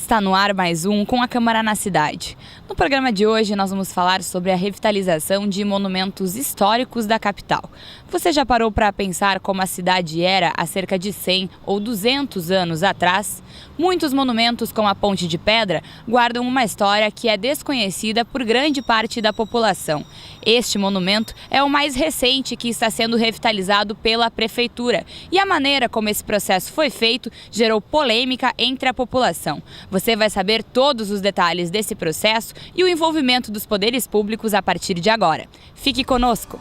Está no ar mais um Com a Câmara na Cidade. No programa de hoje nós vamos falar sobre a revitalização de monumentos históricos da capital. Você já parou para pensar como a cidade era há cerca de 100 ou 200 anos atrás? Muitos monumentos, como a Ponte de Pedra, guardam uma história que é desconhecida por grande parte da população. Este monumento é o mais recente que está sendo revitalizado pela Prefeitura. E a maneira como esse processo foi feito gerou polêmica entre a população. Você vai saber todos os detalhes desse processo e o envolvimento dos poderes públicos a partir de agora. Fique conosco!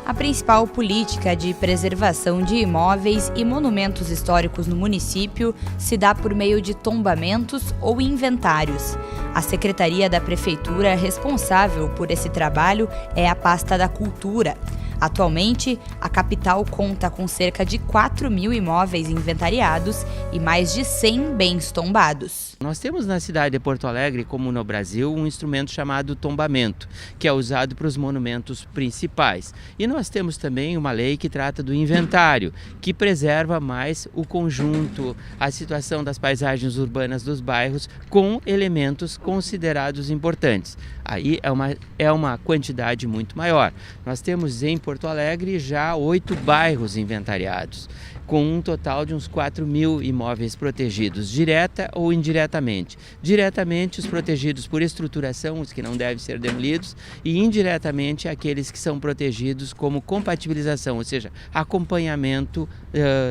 A principal política de preservação de imóveis e monumentos históricos no município se dá por meio de tombamentos ou inventários. A Secretaria da Prefeitura responsável por esse trabalho é a Pasta da Cultura. Atualmente, a capital conta com cerca de 4.000 imóveis inventariados e mais de 100 bens tombados. Nós temos na cidade de Porto Alegre, como no Brasil, um instrumento chamado tombamento, que é usado para os monumentos principais. E nós temos também uma lei que trata do inventário, que preserva mais o conjunto, a situação das paisagens urbanas dos bairros com elementos considerados importantes. Aí é uma quantidade muito maior. Nós temos em Porto Alegre já 8 bairros inventariados, com um total de uns 4.000 imóveis protegidos, direta ou indiretamente. Diretamente os protegidos por estruturação, os que não devem ser demolidos, e indiretamente aqueles que são protegidos como compatibilização, ou seja, acompanhamento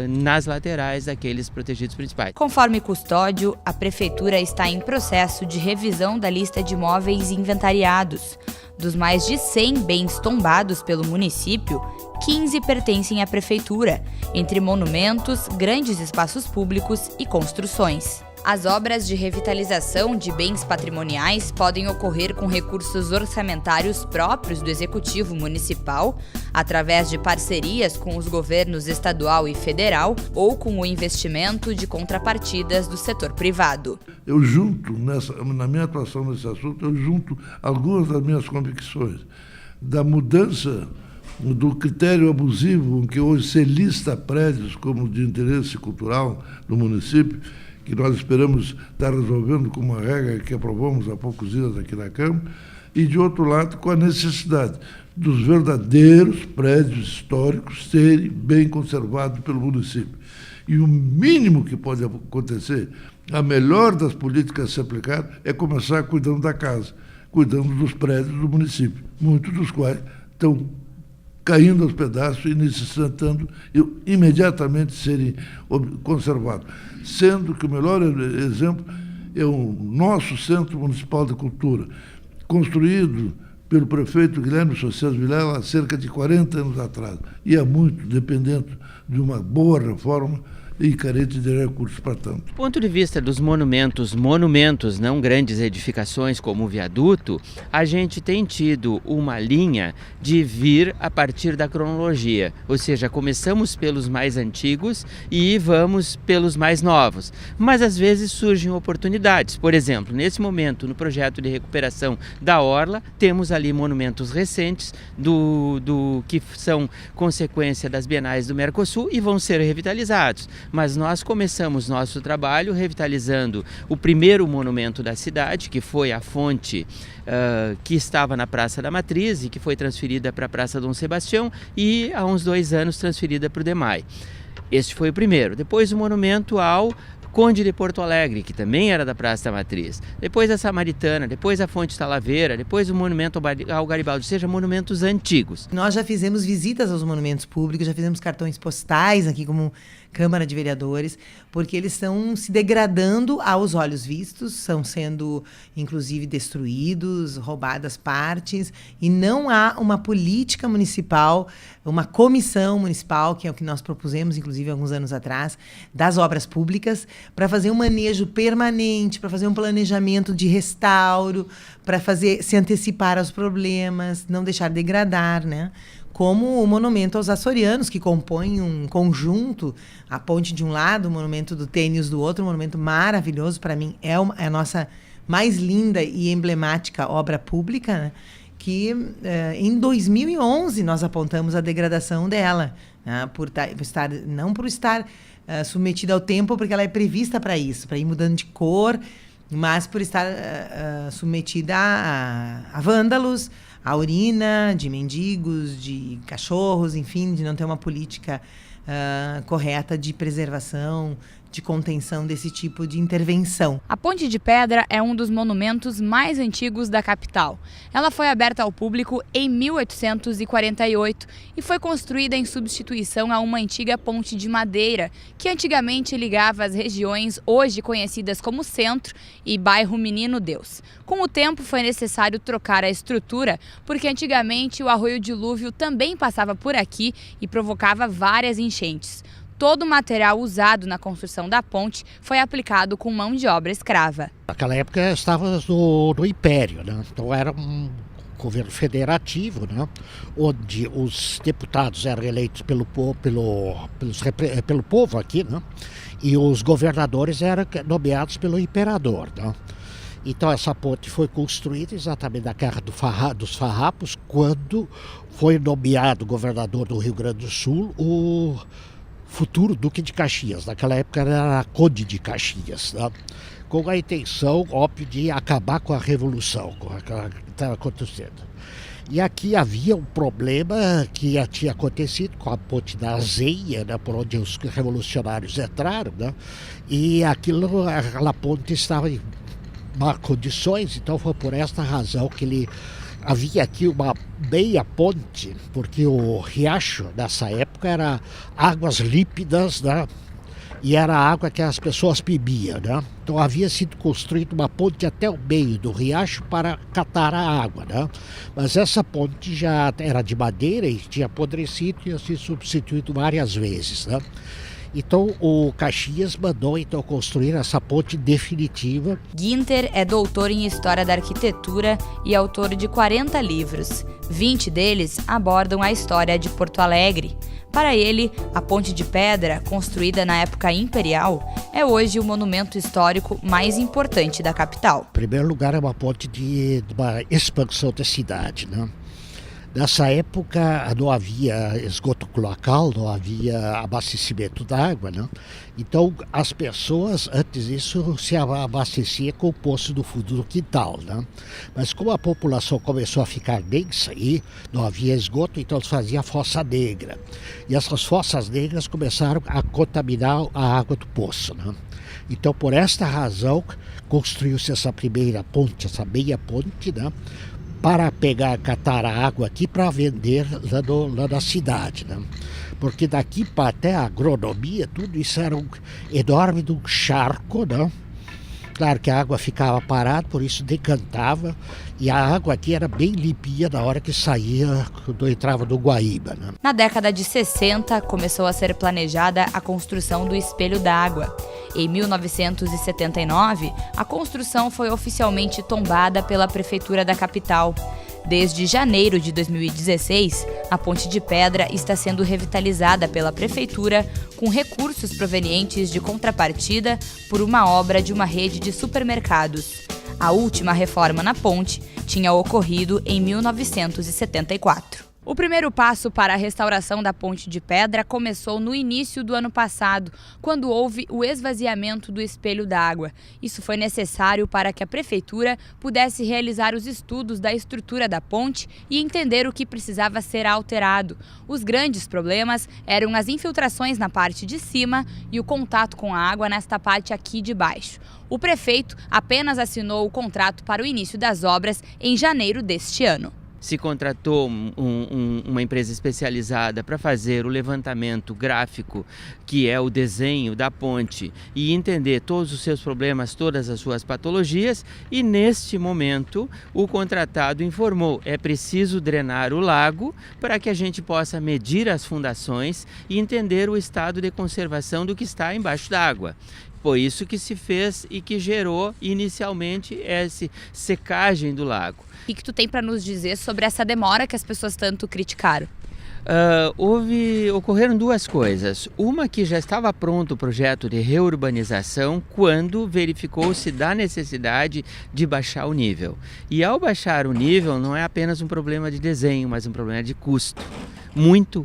nas laterais daqueles protegidos principais. Conforme custódio, a Prefeitura está em processo de revisão da lista de imóveis inventariados. Dos mais de 100 bens tombados pelo município, 15 pertencem à Prefeitura, entre monumentos, grandes espaços públicos e construções. As obras de revitalização de bens patrimoniais podem ocorrer com recursos orçamentários próprios do Executivo Municipal, através de parcerias com os governos estadual e federal ou com o investimento de contrapartidas do setor privado. Eu junto, na minha atuação nesse assunto, eu junto algumas das minhas convicções da mudança do critério abusivo em que hoje se lista prédios como de interesse cultural do município, que nós esperamos estar resolvendo com uma regra que aprovamos há poucos dias aqui na Câmara, e, de outro lado, com a necessidade dos verdadeiros prédios históricos serem bem conservados pelo município. E o mínimo que pode acontecer, a melhor das políticas a ser aplicada, é começar cuidando da casa, cuidando dos prédios do município, muitos dos quais estão caindo aos pedaços e necessitando imediatamente serem conservados. Sendo que o melhor exemplo é o nosso Centro Municipal de Cultura, construído pelo prefeito Guilherme Soces Vilela há cerca de 40 anos atrás, e é muito dependente de uma boa reforma e carente de recursos para tanto. Do ponto de vista dos monumentos, não grandes edificações como o viaduto, a gente tem tido uma linha de vir a partir da cronologia, ou seja, começamos pelos mais antigos e vamos pelos mais novos, mas às vezes surgem oportunidades. Por exemplo, nesse momento, no projeto de recuperação da Orla, temos ali monumentos recentes do que são consequência das bienais do Mercosul e vão ser revitalizados. Mas nós começamos nosso trabalho revitalizando o primeiro monumento da cidade, que foi a fonte que estava na Praça da Matriz e que foi transferida para a Praça Dom Sebastião e há uns 2 anos transferida para o DEMAI. Este foi o primeiro. Depois o monumento ao Conde de Porto Alegre, que também era da Praça da Matriz, depois a Samaritana, depois a Fonte Talaveira, depois o monumento ao Garibaldi, ou seja, monumentos antigos. Nós já fizemos visitas aos monumentos públicos, já fizemos cartões postais aqui como Câmara de Vereadores, porque eles estão se degradando aos olhos vistos, estão sendo, inclusive, destruídos, roubadas partes, e não há uma política municipal, uma comissão municipal, que é o que nós propusemos, inclusive, alguns anos atrás, das obras públicas, para fazer um manejo permanente, para fazer um planejamento de restauro, para se antecipar aos problemas, não deixar degradar, né? como o monumento aos açorianos, que compõem um conjunto, a ponte de um lado, o monumento do Tênis do outro, um monumento maravilhoso, para mim é a nossa mais linda e emblemática obra pública, né? Que em 2011 nós apontamos a degradação dela, né? Não por estar submetida ao tempo, porque ela é prevista para isso, para ir mudando de cor, mas por estar submetida a vândalos, a urina de mendigos, de cachorros, enfim, de não ter uma política correta de preservação, de contenção desse tipo de intervenção. A Ponte de Pedra é um dos monumentos mais antigos da capital. Ela foi aberta ao público em 1848 e foi construída em substituição a uma antiga ponte de madeira, que antigamente ligava as regiões hoje conhecidas como Centro e Bairro Menino Deus. Com o tempo foi necessário trocar a estrutura, porque antigamente o arroio Dilúvio também passava por aqui e provocava várias enchentes. Todo o material usado na construção da ponte foi aplicado com mão de obra escrava. Naquela época estávamos no Império, né? Então era um governo federativo, né? Onde os deputados eram eleitos pelo povo aqui, né? E os governadores eram nomeados pelo imperador, né? Então essa ponte foi construída exatamente na Guerra dos Farrapos, quando foi nomeado governador do Rio Grande do Sul o futuro Duque de Caxias. Naquela época era Conde de Caxias, né? Com a intenção, óbvio, de acabar com a revolução que estava acontecendo. E aqui havia um problema que já tinha acontecido com a ponte da Azeia, né, por onde os revolucionários entraram, né? E aquela ponte estava em más condições, então foi por esta razão que havia aqui uma meia ponte, porque o riacho nessa época era águas límpidas, né? E era a água que as pessoas bebiam, né? Então havia sido construída uma ponte até o meio do riacho para catar a água, né? Mas essa ponte já era de madeira e tinha apodrecido e tinha sido substituído várias vezes, né? Então o Caxias mandou construir essa ponte definitiva. Guinter é doutor em História da Arquitetura e autor de 40 livros. 20 deles abordam a história de Porto Alegre. Para ele, a Ponte de Pedra, construída na época imperial, é hoje o monumento histórico mais importante da capital. Em primeiro lugar, é uma ponte de uma expansão da cidade, né? Nessa época não havia esgoto cloacal, não havia abastecimento d'água, né? Então as pessoas, antes disso, se abasteciam com o poço do fundo do quintal, né? Mas como a população começou a ficar densa e não havia esgoto, então eles faziam a fossa negra. E essas fossas negras começaram a contaminar a água do poço, né? Então por esta razão construiu-se essa primeira ponte, essa meia ponte, né? Para catar a água aqui para vender lá na cidade, né? Porque daqui para até a agronomia, tudo isso era um enorme charco, né? Claro que a água ficava parada, por isso decantava, e a água aqui era bem limpinha na hora que saía, quando entrava no Guaíba, né? Na década de 60, começou a ser planejada a construção do Espelho d'Água. Em 1979, a construção foi oficialmente tombada pela Prefeitura da capital. Desde janeiro de 2016, a Ponte de Pedra está sendo revitalizada pela Prefeitura com recursos provenientes de contrapartida por uma obra de uma rede de supermercados. A última reforma na ponte tinha ocorrido em 1974. O primeiro passo para a restauração da Ponte de Pedra começou no início do ano passado, quando houve o esvaziamento do Espelho d'Água. Isso foi necessário para que a Prefeitura pudesse realizar os estudos da estrutura da ponte e entender o que precisava ser alterado. Os grandes problemas eram as infiltrações na parte de cima e o contato com a água nesta parte aqui de baixo. O prefeito apenas assinou o contrato para o início das obras em janeiro deste ano. Se contratou uma empresa especializada para fazer o levantamento gráfico, que é o desenho da ponte, e entender todos os seus problemas, todas as suas patologias, e neste momento o contratado informou: é preciso drenar o lago para que a gente possa medir as fundações e entender o estado de conservação do que está embaixo d'água. Foi isso que se fez e que gerou inicialmente essa secagem do lago. O que tu tem para nos dizer sobre essa demora que as pessoas tanto criticaram? Ocorreram duas coisas. Uma, que já estava pronto o projeto de reurbanização quando verificou-se da necessidade de baixar o nível. E ao baixar o nível não é apenas um problema de desenho, mas um problema de custo. Muito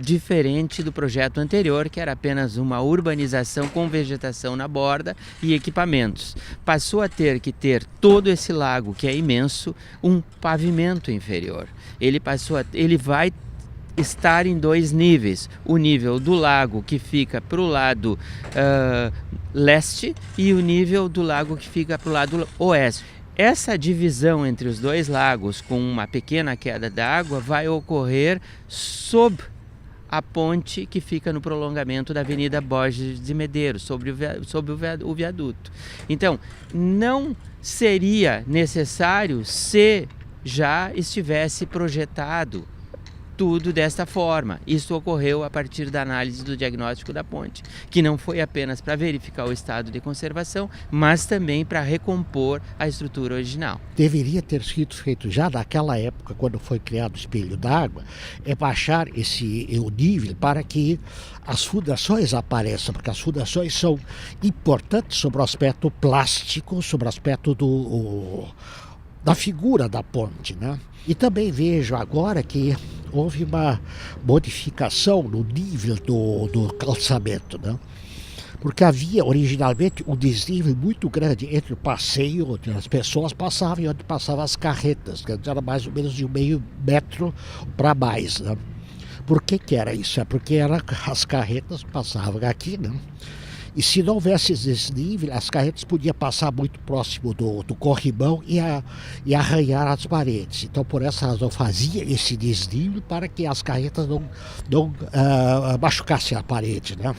diferente do projeto anterior, que era apenas uma urbanização com vegetação na borda e equipamentos. Passou a ter que ter todo esse lago, que é imenso, um pavimento inferior. Ele vai estar em 2 níveis, o nível do lago que fica para o lado leste e o nível do lago que fica para o lado oeste. Essa divisão entre os 2 lagos com uma pequena queda d'água vai ocorrer sob a ponte que fica no prolongamento da Avenida Borges de Medeiros, sobre o viaduto. Então, não seria necessário se já estivesse projetado tudo desta forma. Isso ocorreu a partir da análise do diagnóstico da ponte, que não foi apenas para verificar o estado de conservação, mas também para recompor a estrutura original. Deveria ter sido feito já naquela época, quando foi criado o espelho d'água, baixar o nível para que as fundações apareçam, porque as fundações são importantes sobre o aspecto plástico, sobre o aspecto da figura da ponte, né? E também vejo agora que houve uma modificação no nível do calçamento, né? Porque havia originalmente um desnível muito grande entre o passeio, onde as pessoas passavam e onde passavam as carretas, que era mais ou menos de 0,5 metro para mais, né? Por que era isso? É porque as carretas passavam aqui, né? E se não houvesse esse desnível, as carretas podiam passar muito próximo do corrimão e arranhar as paredes. Então, por essa razão, fazia esse desnível para que as carretas não machucassem a parede, né?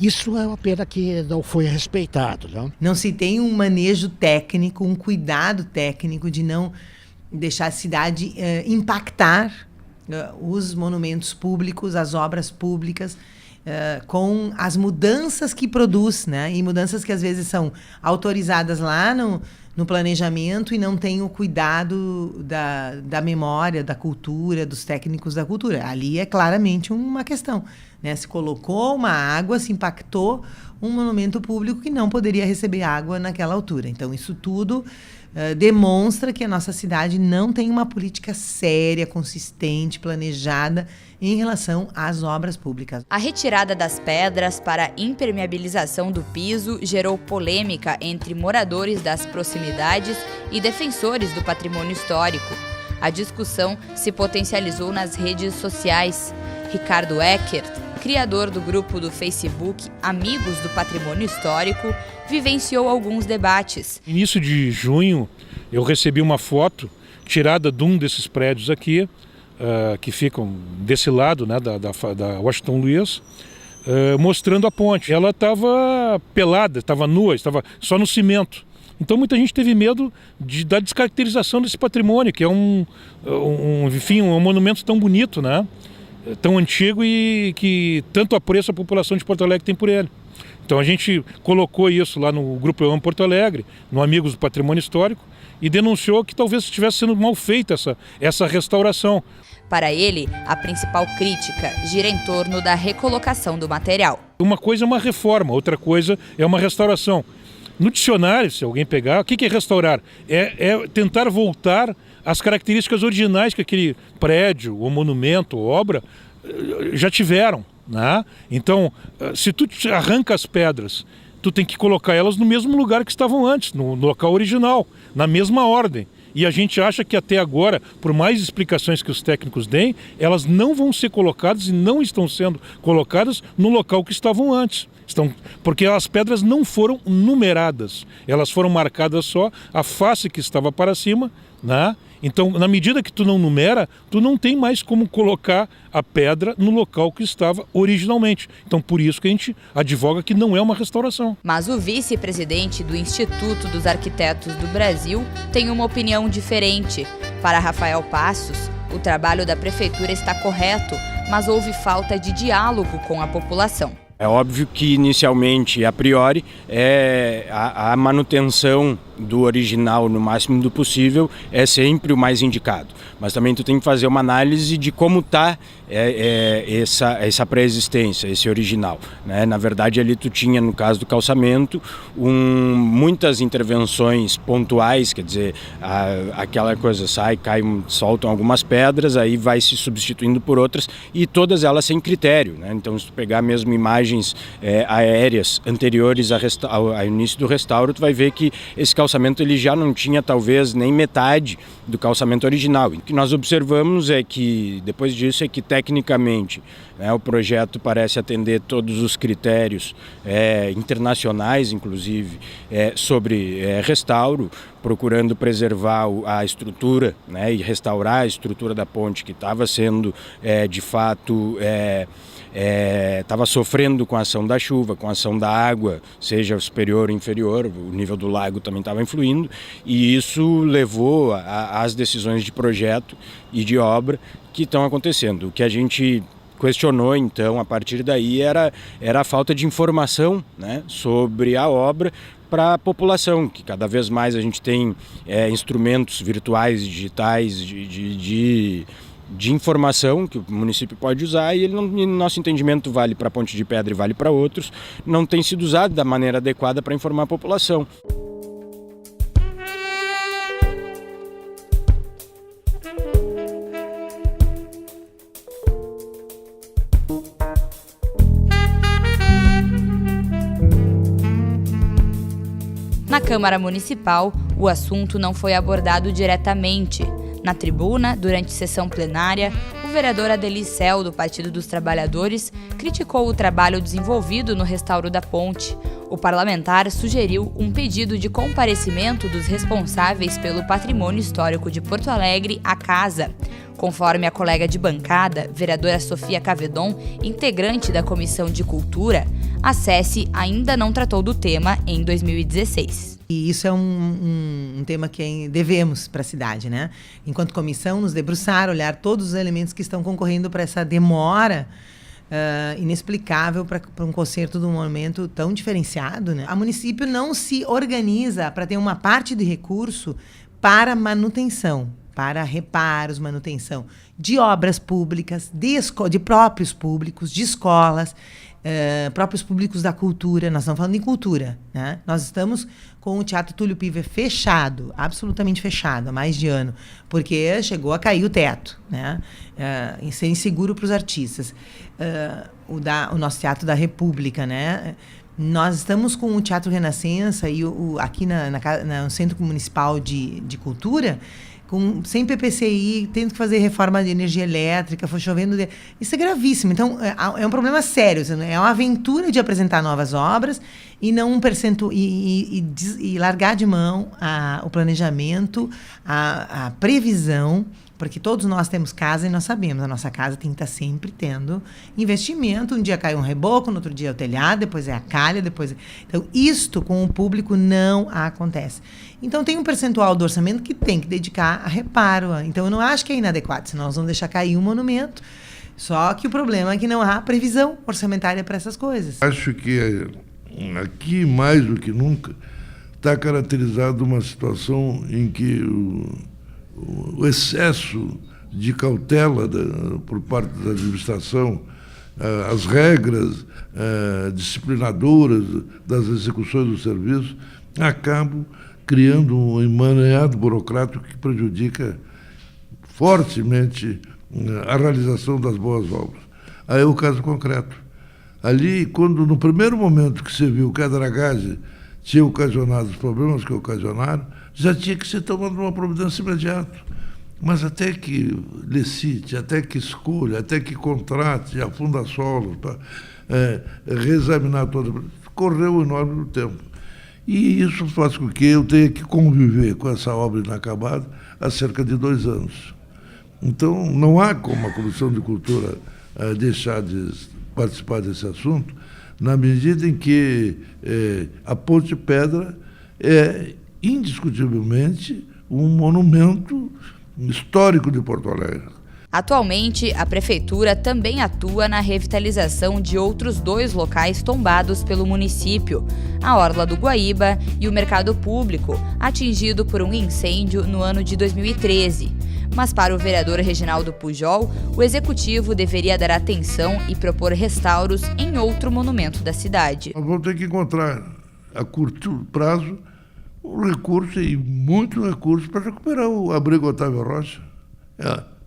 Isso é uma pena que não foi respeitado, né? Não se tem um manejo técnico, um cuidado técnico de não deixar a cidade impactar os monumentos públicos, as obras públicas, com as mudanças que produz, né? E mudanças que às vezes são autorizadas lá no planejamento e não tem o cuidado da memória, da cultura, dos técnicos da cultura. Ali é claramente uma questão, né? Se colocou uma água, se impactou um monumento público que não poderia receber água naquela altura. Então, isso tudo demonstra que a nossa cidade não tem uma política séria, consistente, planejada em relação às obras públicas. A retirada das pedras para impermeabilização do piso gerou polêmica entre moradores das proximidades e defensores do patrimônio histórico. A discussão se potencializou nas redes sociais. Ricardo Eckert, criador do grupo do Facebook Amigos do Patrimônio Histórico, vivenciou alguns debates. No início de junho, eu recebi uma foto tirada de um desses prédios aqui, que ficam desse lado, né, da Washington Luiz, mostrando a ponte. Ela estava pelada, estava nua, estava só no cimento. Então muita gente teve medo da descaracterização desse patrimônio, que é enfim, um monumento tão bonito, né? Tão antigo e que tanto apreço a população de Porto Alegre tem por ele. Então a gente colocou isso lá no Grupo Eu Amo Porto Alegre, no Amigos do Patrimônio Histórico, e denunciou que talvez estivesse sendo mal feita essa restauração. Para ele, a principal crítica gira em torno da recolocação do material. Uma coisa é uma reforma, outra coisa é uma restauração. No dicionário, se alguém pegar, o que é restaurar? É tentar voltar às características originais que aquele prédio, ou monumento, ou obra já tiveram, né? Então, se tu arranca as pedras, tu tem que colocar elas no mesmo lugar que estavam antes, no local original, na mesma ordem. E a gente acha que até agora, por mais explicações que os técnicos deem, elas não vão ser colocadas e não estão sendo colocadas no local que estavam antes. Porque as pedras não foram numeradas, elas foram marcadas só a face que estava para cima, né? Então, na medida que tu não numera, tu não tem mais como colocar a pedra no local que estava originalmente. Então, por isso que a gente advoga que não é uma restauração. Mas o vice-presidente do Instituto dos Arquitetos do Brasil tem uma opinião diferente. Para Rafael Passos, o trabalho da prefeitura está correto, mas houve falta de diálogo com a população. É óbvio que inicialmente, a priori, a manutenção do original no máximo do possível é sempre o mais indicado. Mas também tu tem que fazer uma análise de como está essa pré-existência, esse original, né? Na verdade, ali tu tinha, no caso do calçamento, muitas intervenções pontuais, quer dizer, aquela coisa sai, cai, soltam algumas pedras, aí vai se substituindo por outras, e todas elas sem critério, né? Então, se tu pegar mesmo imagens aéreas anteriores ao início do restauro, tu vai ver que esse calçamento ele já não tinha talvez nem metade do calçamento original. O que nós observamos é que, depois disso, é que tecnicamente, né, o projeto parece atender todos os critérios internacionais, inclusive, sobre restauro, procurando preservar a estrutura, né, e restaurar a estrutura da ponte que estava sendo, de fato, estava sofrendo com a ação da chuva, com a ação da água, seja superior ou inferior, o nível do lago também estava influindo, e isso levou às decisões de projeto e de obra que estão acontecendo. O que a gente questionou, então, a partir daí era a falta de informação, né, sobre a obra para a população, que cada vez mais a gente tem instrumentos virtuais, digitais, de informação que o município pode usar, e ele não, no nosso entendimento, vale para Ponte de Pedra e vale para outros, não tem sido usado da maneira adequada para informar a população. Na Câmara Municipal, o assunto não foi abordado diretamente. Na tribuna, durante sessão plenária, o vereador Adelicel, do Partido dos Trabalhadores, criticou o trabalho desenvolvido no restauro da ponte. O parlamentar sugeriu um pedido de comparecimento dos responsáveis pelo patrimônio histórico de Porto Alegre à casa. Conforme a colega de bancada, vereadora Sofia Cavedon, integrante da Comissão de Cultura, a SESI ainda não tratou do tema em 2016. E isso é um tema que devemos para a cidade, né? Enquanto comissão, nos debruçar, olhar todos os elementos que estão concorrendo para essa demora inexplicável para um conserto de um monumento tão diferenciado, né? O município não se organiza para ter uma parte de recurso para manutenção, para reparos, manutenção de obras públicas, de próprios públicos, de escolas, próprios públicos da cultura. Nós estamos falando de cultura, né? Nós estamos com o Teatro Túlio Piver fechado, absolutamente fechado, há mais de ano, porque chegou a cair o teto, né? Ser inseguro para os artistas. O nosso Teatro da República, né? Nós estamos com o Teatro Renascença e aqui no Centro Municipal de Cultura, sem PPCI, tendo que fazer reforma de energia elétrica, foi chovendo. Isso é gravíssimo. Então, é um problema sério. É uma aventura de apresentar novas obras e não e largar de mão o planejamento, a previsão, porque todos nós temos casa e nós sabemos, a nossa casa tem que estar sempre tendo investimento. Um dia cai um reboco, no outro dia é o telhado, depois é a calha, depois... Então, isto com o público não acontece. Então, tem um percentual do orçamento que tem que dedicar a reparo. Então, eu não acho que é inadequado, senão nós vamos deixar cair um monumento. Só que o problema é que não há previsão orçamentária para essas coisas. Acho que aqui, mais do que nunca, está caracterizada uma situação em que o excesso de cautela por parte da administração, as regras disciplinadoras das execuções do serviço, acabam criando um emaranhado burocrático que prejudica fortemente a realização das boas obras. Aí é o caso concreto. Ali, quando no primeiro momento que se viu que a dragagem tinha ocasionado os problemas que ocasionaram, já tinha que ser tomada uma providência imediata. Mas até que licite, até que escolha, até que contrate a Fundasolo para reexaminar toda... Correu um enorme tempo. E isso faz com que eu tenha que conviver com essa obra inacabada há cerca de 2 anos. Então, não há como a Comissão de Cultura deixar de participar desse assunto, na medida em que a Ponte de Pedra é indiscutivelmente um monumento histórico de Porto Alegre. Atualmente, a Prefeitura também atua na revitalização de outros 2 locais tombados pelo município, a Orla do Guaíba e o Mercado Público, atingido por um incêndio no ano de 2013. Mas para o vereador Reginaldo Pujol, o Executivo deveria dar atenção e propor restauros em outro monumento da cidade. Nós vamos ter que encontrar, a curto prazo, um recurso e muito recurso para recuperar o Abrigo Otávio Rocha.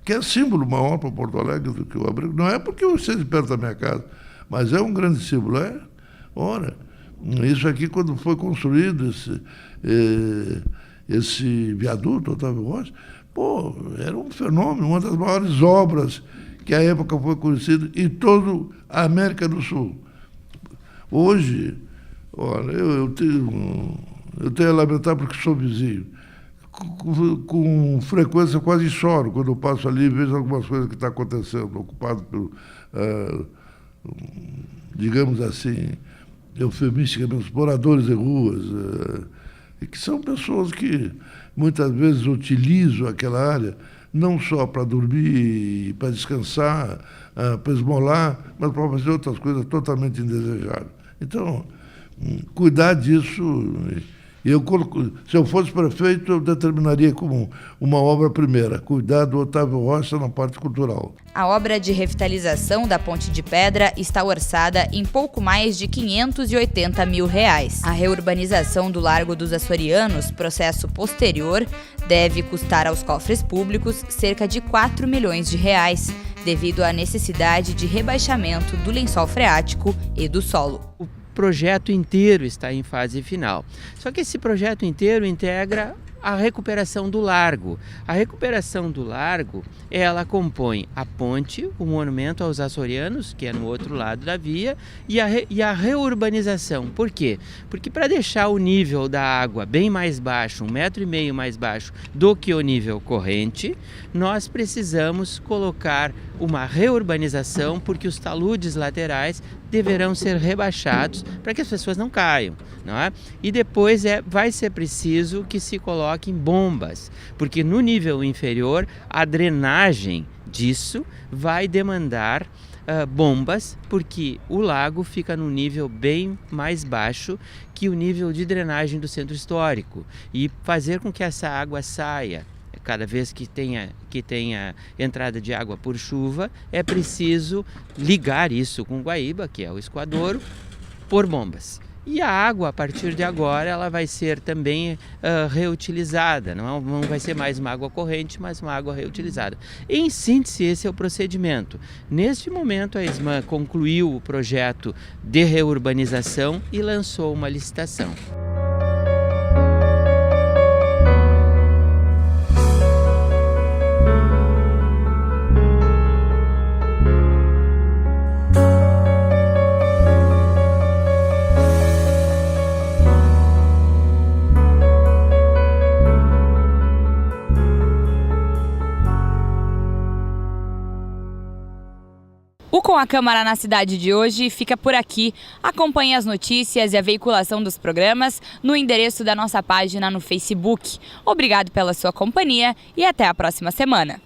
Que é símbolo maior para Porto Alegre do que o abrigo. Não é porque eu esteja perto da minha casa, mas é um grande símbolo. Ora, isso aqui, quando foi construído esse viaduto, Otávio Rocha, era um fenômeno, uma das maiores obras que à época foi conhecida em toda a América do Sul. Hoje, olha, eu tenho a lamentar porque sou vizinho. Com frequência quase choro quando eu passo ali e vejo algumas coisas que estão acontecendo, ocupado por, digamos assim, eufemisticamente, moradores de ruas, que são pessoas que muitas vezes utilizam aquela área não só para dormir, para descansar, para esmolar, mas para fazer outras coisas totalmente indesejáveis. Então, cuidar disso. Se eu fosse prefeito, eu determinaria como uma obra primeira, cuidar do Otávio Rocha na parte cultural. A obra de revitalização da Ponte de Pedra está orçada em pouco mais de R$580 mil. A reurbanização do Largo dos Açorianos, processo posterior, deve custar aos cofres públicos cerca de R$4 milhões, devido à necessidade de rebaixamento do lençol freático e do solo. O projeto inteiro está em fase final. Só que esse projeto inteiro integra a recuperação do largo. A recuperação do largo, ela compõe a ponte, o monumento aos açorianos, que é no outro lado da via, e a reurbanização. Por quê? Porque para deixar o nível da água bem mais baixo, 1,5 metro mais baixo do que o nível corrente, nós precisamos colocar uma reurbanização, porque os taludes laterais deverão ser rebaixados para que as pessoas não caiam, não é? E depois vai ser preciso que se coloquem bombas, porque no nível inferior a drenagem disso vai demandar bombas, porque o lago fica num nível bem mais baixo que o nível de drenagem do centro histórico, e fazer com que essa água saia cada vez que tenha entrada de água por chuva, é preciso ligar isso com o Guaíba, que é o escoadouro, por bombas. E a água, a partir de agora, ela vai ser também reutilizada. Não vai ser mais uma água corrente, mas uma água reutilizada. Em síntese, esse é o procedimento. Neste momento, a ESMAN concluiu o projeto de reurbanização e lançou uma licitação. O Com a Câmara na Cidade de hoje fica por aqui. Acompanhe as notícias e a veiculação dos programas no endereço da nossa página no Facebook. Obrigado pela sua companhia e até a próxima semana.